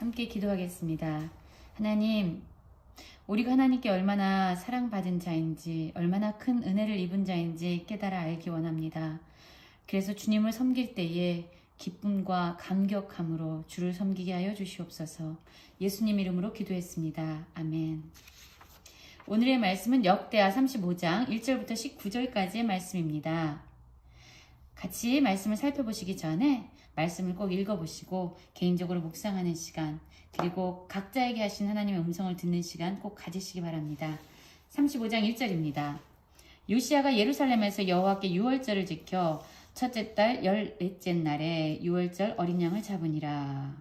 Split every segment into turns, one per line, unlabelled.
함께 기도하겠습니다. 하나님, 우리가 하나님께 얼마나 사랑받은 자인지, 얼마나 큰 은혜를 입은 자인지 깨달아 알기 원합니다. 그래서 주님을 섬길 때에 기쁨과 감격함으로 주를 섬기게 하여 주시옵소서. 예수님 이름으로 기도했습니다. 아멘. 오늘의 말씀은 역대하 35장 1절부터 19절까지의 말씀입니다. 같이 말씀을 살펴보시기 전에 말씀을 꼭 읽어보시고 개인적으로 묵상하는 시간, 그리고 각자에게 하신 하나님의 음성을 듣는 시간 꼭 가지시기 바랍니다. 35장 1절입니다. 요시야가 예루살렘에서 여호와께 유월절을 지켜 첫째 달 14째 날에 유월절 어린 양을 잡으니라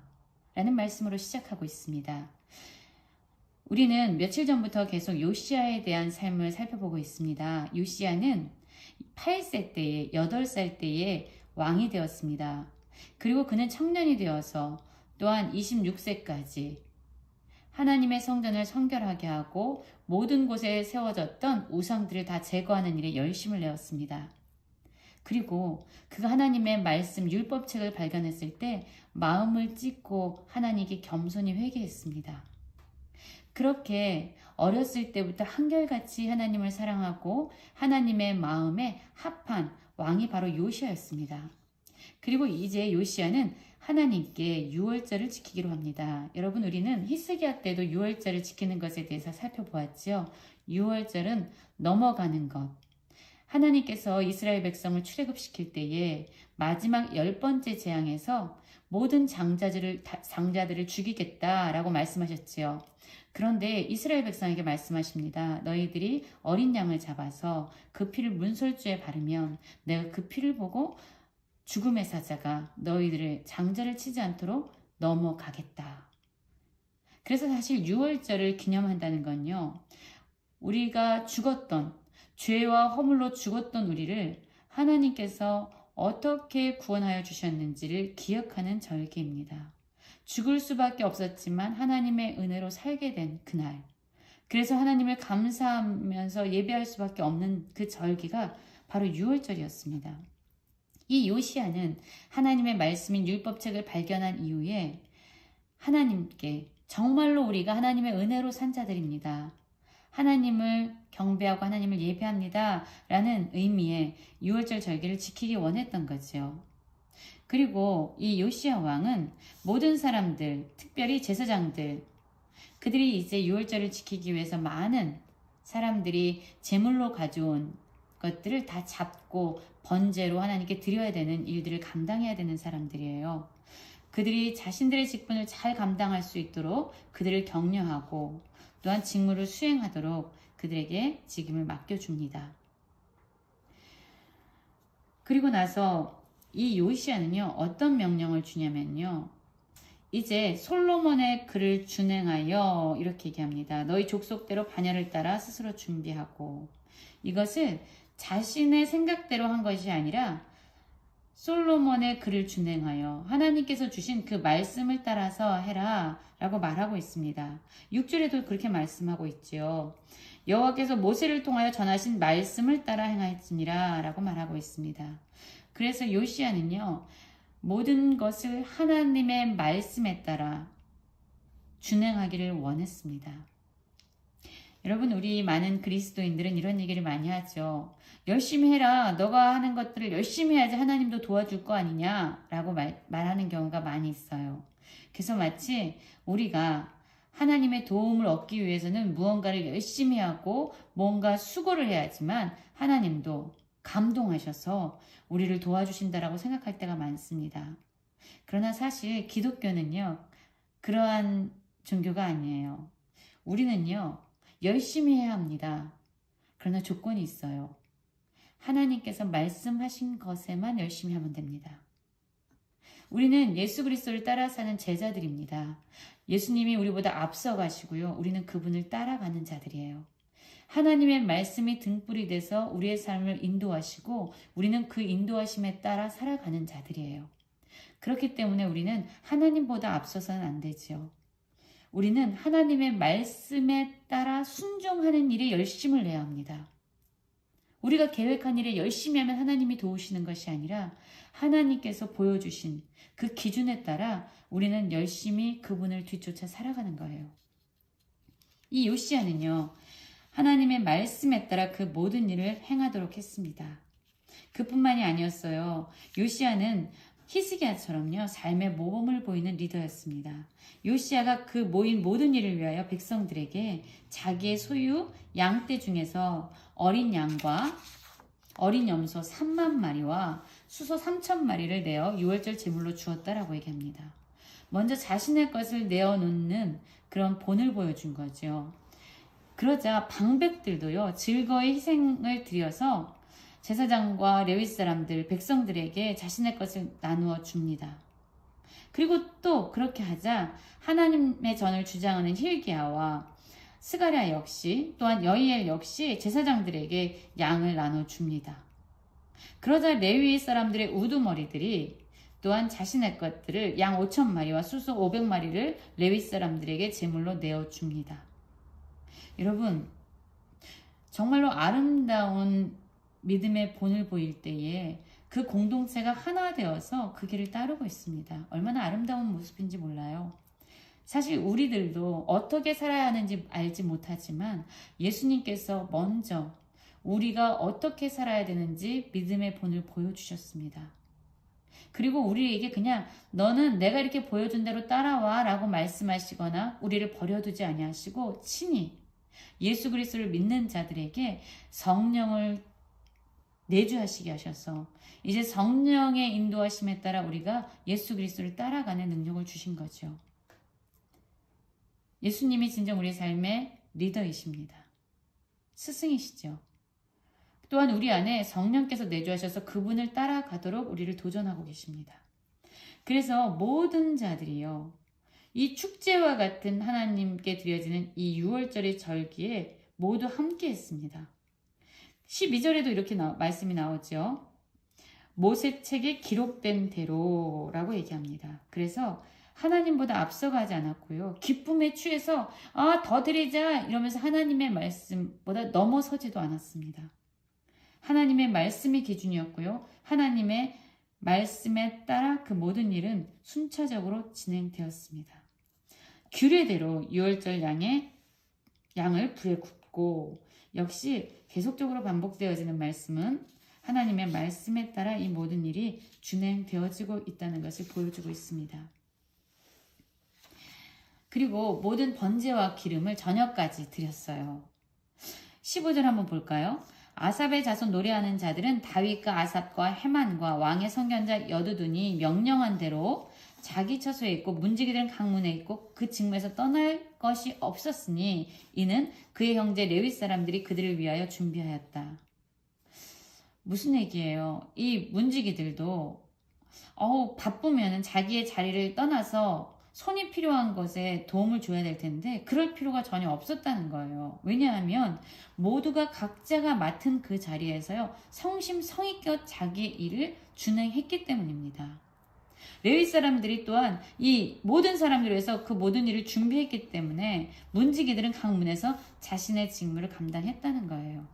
라는 말씀으로 시작하고 있습니다. 우리는 며칠 전부터 계속 요시야에 대한 삶을 살펴보고 있습니다. 요시야는 8세 때에 8살 때에 왕이 되었습니다. 그리고 그는 청년이 되어서 또한 26세까지 하나님의 성전을 성결하게 하고 모든 곳에 세워졌던 우상들을 다 제거하는 일에 열심을 내었습니다. 그리고 그가 하나님의 말씀 율법책을 발견했을 때 마음을 찢고 하나님께 겸손히 회개했습니다. 그렇게 어렸을 때부터 한결같이 하나님을 사랑하고 하나님의 마음에 합한 왕이 바로 요시야였습니다. 그리고 이제 요시야는 하나님께 유월절을 지키기로 합니다. 여러분, 우리는 히스기야 때도 유월절을 지키는 것에 대해서 살펴보았지요. 유월절은 넘어가는 것. 하나님께서 이스라엘 백성을 출애굽시킬 때에 마지막 10번째 재앙에서 모든 장자들을 죽이겠다라고 말씀하셨지요. 그런데 이스라엘 백성에게 말씀하십니다. 너희들이 어린 양을 잡아서 그 피를 문설주에 바르면 내가 그 피를 보고 죽음의 사자가 너희들의 장자를 치지 않도록 넘어가겠다. 그래서 사실 유월절을 기념한다는 건요, 우리가 죽었던, 죄와 허물로 죽었던 우리를 하나님께서 어떻게 구원하여 주셨는지를 기억하는 절기입니다. 죽을 수밖에 없었지만 하나님의 은혜로 살게 된 그날, 그래서 하나님을 감사하면서 예배할 수밖에 없는 그 절기가 바로 유월절이었습니다. 이 요시야는 하나님의 말씀인 율법책을 발견한 이후에 하나님께 정말로 우리가 하나님의 은혜로 산 자들입니다. 하나님을 경배하고 하나님을 예배합니다 라는 의미의 유월절 절기를 지키기 원했던 거죠. 그리고 이 요시야 왕은 모든 사람들, 특별히 제사장들, 그들이 이제 유월절을 지키기 위해서 많은 사람들이 제물로 가져온 것들을 다 잡고 번제로 하나님께 드려야 되는 일들을 감당해야 되는 사람들이에요. 그들이 자신들의 직분을 잘 감당할 수 있도록 그들을 격려하고 또한 직무를 수행하도록 그들에게 직임을 맡겨줍니다. 그리고 나서 이 요시야는요, 어떤 명령을 주냐면요, 이제 솔로몬의 글을 준행하여 이렇게 얘기합니다. 너희 족속대로 반열을 따라 스스로 준비하고, 이것은 자신의 생각대로 한 것이 아니라 솔로몬의 글을 준행하여 하나님께서 주신 그 말씀을 따라서 해라 라고 말하고 있습니다. 6절에도 그렇게 말씀하고 있지요. 여호와께서 모세를 통하여 전하신 말씀을 따라 행하였으니라 라고 말하고 있습니다. 그래서 요시야는요, 모든 것을 하나님의 말씀에 따라 준행하기를 원했습니다. 여러분, 우리 많은 그리스도인들은 이런 얘기를 많이 하죠. 열심히 해라. 너가 하는 것들을 열심히 해야지 하나님도 도와줄 거 아니냐 라고 말하는 경우가 많이 있어요. 그래서 마치 우리가 하나님의 도움을 얻기 위해서는 무언가를 열심히 하고 뭔가 수고를 해야지만 하나님도 감동하셔서 우리를 도와주신다라고 생각할 때가 많습니다. 그러나 사실 기독교는요, 그러한 종교가 아니에요. 우리는요, 열심히 해야 합니다. 그러나 조건이 있어요. 하나님께서 말씀하신 것에만 열심히 하면 됩니다. 우리는 예수 그리스도를 따라 사는 제자들입니다. 예수님이 우리보다 앞서가시고요, 우리는 그분을 따라가는 자들이에요. 하나님의 말씀이 등불이 돼서 우리의 삶을 인도하시고 우리는 그 인도하심에 따라 살아가는 자들이에요. 그렇기 때문에 우리는 하나님보다 앞서서는 안 되지요. 우리는 하나님의 말씀에 따라 순종하는 일에 열심을 내야 합니다. 우리가 계획한 일에 열심히 하면 하나님이 도우시는 것이 아니라 하나님께서 보여주신 그 기준에 따라 우리는 열심히 그분을 뒤쫓아 살아가는 거예요. 이 요시야는요, 하나님의 말씀에 따라 그 모든 일을 행하도록 했습니다. 그뿐만이 아니었어요. 요시야는 히스기야처럼요, 삶의 모범을 보이는 리더였습니다. 요시야가 그 모인 모든 일을 위하여 백성들에게 자기의 소유 양떼 중에서 어린 양과 어린 염소 3만 마리와 수소 3천 마리를 내어 유월절 제물로 주었다라고 얘기합니다. 먼저 자신의 것을 내어놓는 그런 본을 보여준 거죠. 그러자 방백들도요, 즐거이 희생을 드려서 제사장과 레위 사람들, 백성들에게 자신의 것을 나누어 줍니다. 그리고 또 그렇게 하자 하나님의 전을 주장하는 힐기야와 스가랴 역시, 또한 여이엘 역시 제사장들에게 양을 나눠줍니다. 그러자 레위 사람들의 우두머리들이 또한 자신의 것들을 양 5천 마리와 수소 500마리를 레위 사람들에게 제물로 내어줍니다. 여러분, 정말로 아름다운 믿음의 본을 보일 때에 그 공동체가 하나 되어서 그 길을 따르고 있습니다. 얼마나 아름다운 모습인지 몰라요. 사실 우리들도 어떻게 살아야 하는지 알지 못하지만 예수님께서 먼저 우리가 어떻게 살아야 되는지 믿음의 본을 보여주셨습니다. 그리고 우리에게 그냥 너는 내가 이렇게 보여준 대로 따라와 라고 말씀하시거나 우리를 버려두지 아니하시고 친히 예수 그리스도를 믿는 자들에게 성령을 내주하시게 하셔서 이제 성령의 인도하심에 따라 우리가 예수 그리스도를 따라가는 능력을 주신 거죠. 예수님이 진정 우리의 삶의 리더이십니다. 스승이시죠. 또한 우리 안에 성령께서 내주하셔서 그분을 따라가도록 우리를 도전하고 계십니다. 그래서 모든 자들이요, 이 축제와 같은 하나님께 드려지는 이 6월절의 절기에 모두 함께 했습니다. 12절에도 이렇게 말씀이 나오죠. 모세책에 기록된 대로라고 얘기합니다. 그래서 하나님보다 앞서가지 않았고요. 기쁨에 취해서 더 드리자 이러면서 하나님의 말씀보다 넘어서지도 않았습니다. 하나님의 말씀이 기준이었고요. 하나님의 말씀에 따라 그 모든 일은 순차적으로 진행되었습니다. 규례대로 유월절 양을 불에 굽고 역시 계속적으로 반복되어지는 말씀은 하나님의 말씀에 따라 이 모든 일이 진행되어지고 있다는 것을 보여주고 있습니다. 그리고 모든 번제와 기름을 저녁까지 드렸어요. 15절 한번 볼까요? 아삽의 자손 노래하는 자들은 다윗과 아삽과 헤만과 왕의 선견자 여두둔이 명령한 대로 자기 처소에 있고 문지기들은 강문에 있고 그 직무에서 떠날 것이 없었으니 이는 그의 형제 레위 사람들이 그들을 위하여 준비하였다. 무슨 얘기예요? 이 문지기들도 바쁘면 자기의 자리를 떠나서 손이 필요한 것에 도움을 줘야 될 텐데 그럴 필요가 전혀 없었다는 거예요. 왜냐하면 모두가 각자가 맡은 그 자리에서요, 성심성의껏 자기의 일을 준행했기 때문입니다. 레위 사람들이 또한 이 모든 사람들을 위해서 그 모든 일을 준비했기 때문에 문지기들은 각 문에서 자신의 직무를 감당했다는 거예요.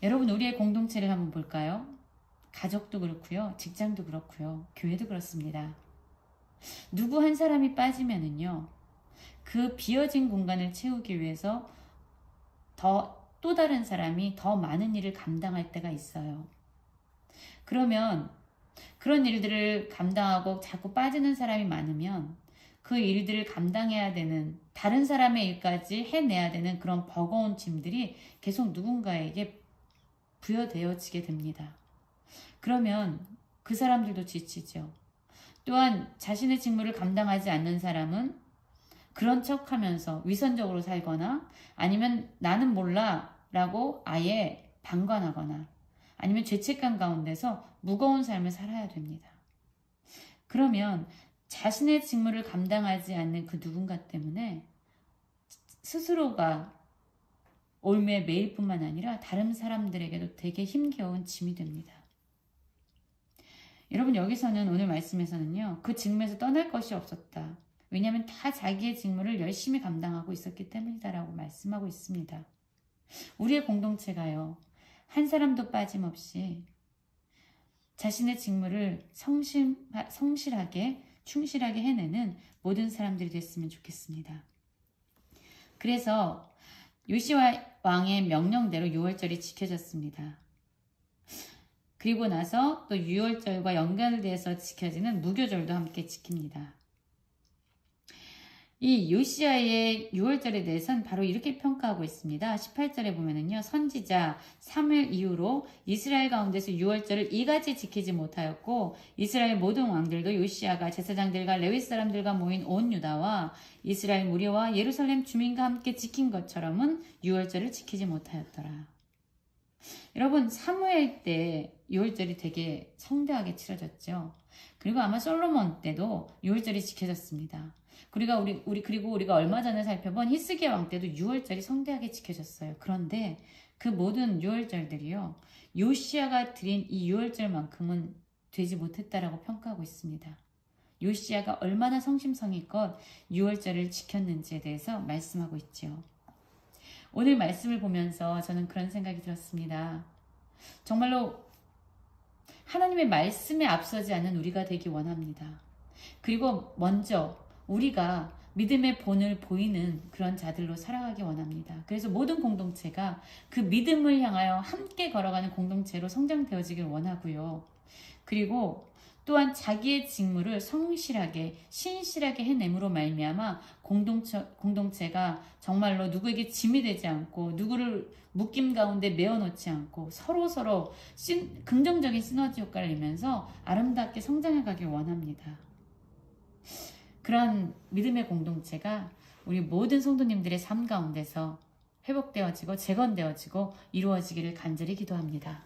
여러분, 우리의 공동체를 한번 볼까요? 가족도 그렇고요, 직장도 그렇고요, 교회도 그렇습니다. 누구 한 사람이 빠지면은요, 그 비어진 공간을 채우기 위해서 또 다른 사람이 더 많은 일을 감당할 때가 있어요. 그러면 그런 일들을 감당하고 자꾸 빠지는 사람이 많으면 그 일들을 감당해야 되는, 다른 사람의 일까지 해내야 되는 그런 버거운 짐들이 계속 누군가에게 부여되어지게 됩니다. 그러면 그 사람들도 지치죠. 또한 자신의 직무를 감당하지 않는 사람은 그런 척하면서 위선적으로 살거나 아니면 나는 몰라 라고 아예 방관하거나 아니면 죄책감 가운데서 무거운 삶을 살아야 됩니다. 그러면 자신의 직무를 감당하지 않는 그 누군가 때문에 스스로가 올무에 매일 뿐만 아니라 다른 사람들에게도 되게 힘겨운 짐이 됩니다. 여러분, 여기서는 오늘 말씀에서는요, 그 직무에서 떠날 것이 없었다. 왜냐하면 다 자기의 직무를 열심히 감당하고 있었기 때문이다라고 말씀하고 있습니다. 우리의 공동체가요, 한 사람도 빠짐없이 자신의 직무를 성실하게 충실하게 해내는 모든 사람들이 됐으면 좋겠습니다. 그래서 요시야 왕의 명령대로 6월절이 지켜졌습니다. 그리고 나서 또 6월절과 연결돼서 지켜지는 무교절도 함께 지킵니다. 이 요시야의 6월절에 대해서는 바로 이렇게 평가하고 있습니다. 18절에 보면은요, 선지자 사무엘 이후로 이스라엘 가운데서 6월절을 이같이 지키지 못하였고 이스라엘 모든 왕들도 요시야가 제사장들과 레위 사람들과 모인 온 유다와 이스라엘 무리와 예루살렘 주민과 함께 지킨 것처럼은 6월절을 지키지 못하였더라. 여러분, 사무엘 때 6월절이 되게 성대하게 치러졌죠. 그리고 아마 솔로몬 때도 6월절이 지켜졌습니다. 그리고 우리가 얼마 전에 살펴본 히스기야 왕 때도 6월절이 성대하게 지켜졌어요. 그런데 그 모든 6월절들이요, 요시야가 드린 이 6월절만큼은 되지 못했다라고 평가하고 있습니다. 요시야가 얼마나 성심성의껏 6월절을 지켰는지에 대해서 말씀하고 있죠. 오늘 말씀을 보면서 저는 그런 생각이 들었습니다. 정말로 하나님의 말씀에 앞서지 않는 우리가 되기 원합니다. 그리고 먼저 우리가 믿음의 본을 보이는 그런 자들로 살아가기 원합니다. 그래서 모든 공동체가 그 믿음을 향하여 함께 걸어가는 공동체로 성장되어지길 원하고요. 그리고 또한 자기의 직무를 성실하게 신실하게 해냄으로 말미암아 공동체가 정말로 누구에게 짐이 되지 않고 누구를 묶임 가운데 메어놓지 않고 서로 긍정적인 시너지 효과를 내면서 아름답게 성장해가길 원합니다. 그러한 믿음의 공동체가 우리 모든 성도님들의 삶 가운데서 회복되어지고 재건되어지고 이루어지기를 간절히 기도합니다.